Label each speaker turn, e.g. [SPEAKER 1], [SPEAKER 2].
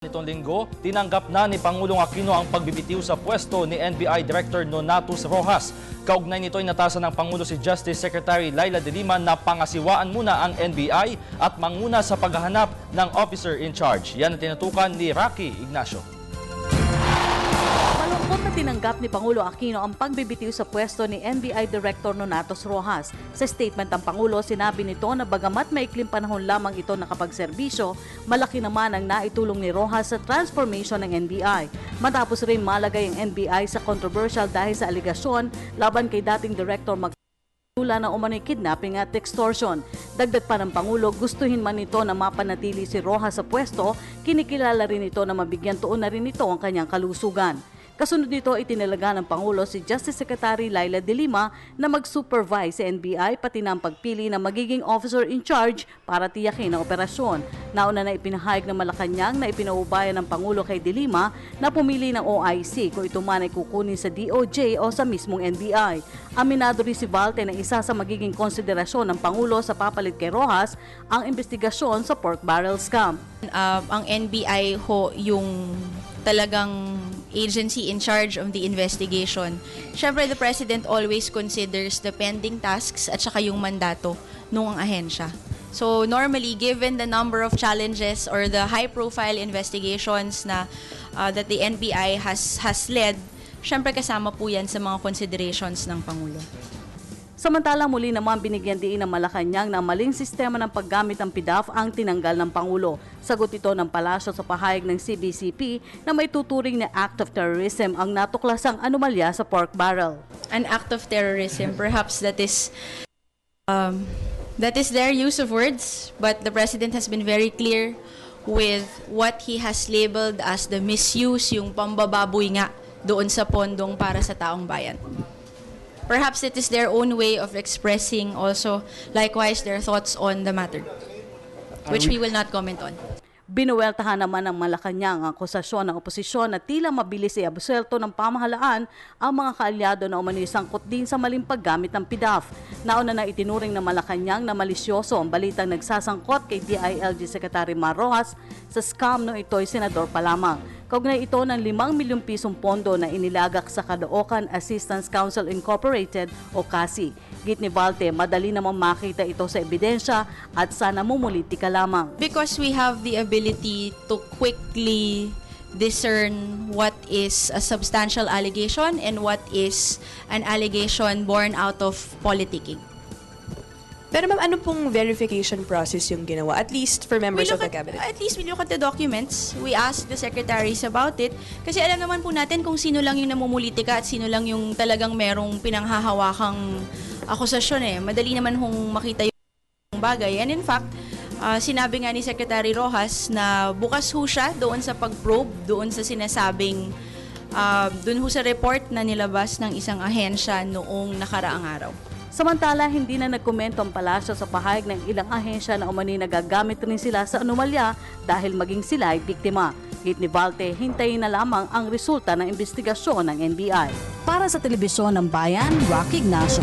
[SPEAKER 1] Nitong linggo, tinanggap na ni Pangulong Aquino ang pagbibitiw sa pwesto ni NBI Director Nonatus Rojas. Kaugnay nito ay natasan ng Pangulo si Justice Secretary Laila De Lima na pangasiwaan muna ang NBI at manguna sa paghahanap ng officer in charge. Yan ang tinutukan ni Rocky Ignacio.
[SPEAKER 2] Malungkot na tinanggap ni Pangulo Aquino ang pagbibitiw sa pwesto ni NBI Director Nonatus Rojas. Sa statement ng Pangulo, sinabi nito na bagamat maikling panahon lamang ito nakapagserbisyo, malaki naman ang naitulong ni Rojas sa transformation ng NBI. Matapos rin malagay ang NBI sa controversial dahil sa aligasyon laban kay dating Director tula na umano'y kidnapping at extortion. Dagdag pa ng Pangulo, gustuhin man nito na mapanatili si Rojas sa pwesto, kinikilala rin ito na mabigyan tuon na rin ito ang kanyang kalusugan. Kasunod nito, itinalaga ng Pangulo si Justice Secretary Laila De Lima na mag-supervise sa NBI pati na ang pagpili ng magiging officer in charge para tiyakin ang operasyon. Nauna na ipinahayag ng Malacanang na ipinaubayan ng Pangulo kay De Lima na pumili ng OIC kung ito man ay kukunin sa DOJ o sa mismong NBI. Aminado rin si Valte na isa sa magiging konsiderasyon ng Pangulo sa papalit kay Rojas ang investigasyon sa pork barrel scam.
[SPEAKER 3] Ang NBI ho yung talagang agency in charge of the investigation. Siyempre, the President always considers the pending tasks at saka yung mandato ng ahensya. So normally, given the number of challenges or the high-profile investigations na that the NBI has led, siyempre kasama po yan sa mga considerations ng Pangulo.
[SPEAKER 2] Samantalang muli naman binigyan diin ng Malacanang na maling sistema ng paggamit ng PDAF ang tinanggal ng Pangulo. Sagot ito ng palasyo sa pahayag ng CBCP na may tuturing na act of terrorism ang natuklasang anomalya sa pork barrel.
[SPEAKER 3] An act of terrorism, perhaps that is their use of words, but the President has been very clear with what he has labeled as the misuse, yung pambababoy nga doon sa pondong para sa taong bayan. Perhaps it is their own way of expressing also likewise their thoughts on the matter, which we will not comment on.
[SPEAKER 2] Binuweltahan naman ng Malacanang ang akusasyon ng oposisyon na tila mabilis i-absuelto ng pamahalaan ang mga kaalyado na umano'y sangkot din sa maling paggamit ng PDAF. Nauna na itinuring ng Malacanang na malisyoso ang balitang nagsasangkot kay DILG Secretary Mar Rojas sa scam no ito'y senador pa lamang. Kaugnay ito ng 5 milyong pisong pondo na inilagak sa Caloocan Assistance Council Incorporated o CASI. Git ni Valte, madali namang makita ito sa ebidensya at sana mumulitika lamang.
[SPEAKER 3] Because we have the ability to quickly discern what is a substantial allegation and what is an allegation born out of politicking.
[SPEAKER 4] Pero ma'am, ano pong verification process yung ginawa? At least for members of the cabinet?
[SPEAKER 3] At least we look at the documents. We ask the secretaries about it. Kasi alam naman po natin kung sino lang yung namumulitika at sino lang yung talagang merong pinanghahawakang akusasyon eh. Madali naman hong makita yung bagay. And in fact, sinabi nga ni Secretary Rojas na bukas ho siya doon sa pag-probe, doon sa sinasabing, doon ho sa report na nilabas ng isang ahensya noong nakaraang araw.
[SPEAKER 2] Samantala, hindi na nagkomento ang palasyo sa pahayag ng ilang ahensya na umano'y nagagamit rin sila sa anomalya dahil maging sila ay biktima. Git ni Valte, hintayin na lamang ang resulta ng investigasyon ng NBI. Para sa Telebisyon ng Bayan, Rocky Ignacio.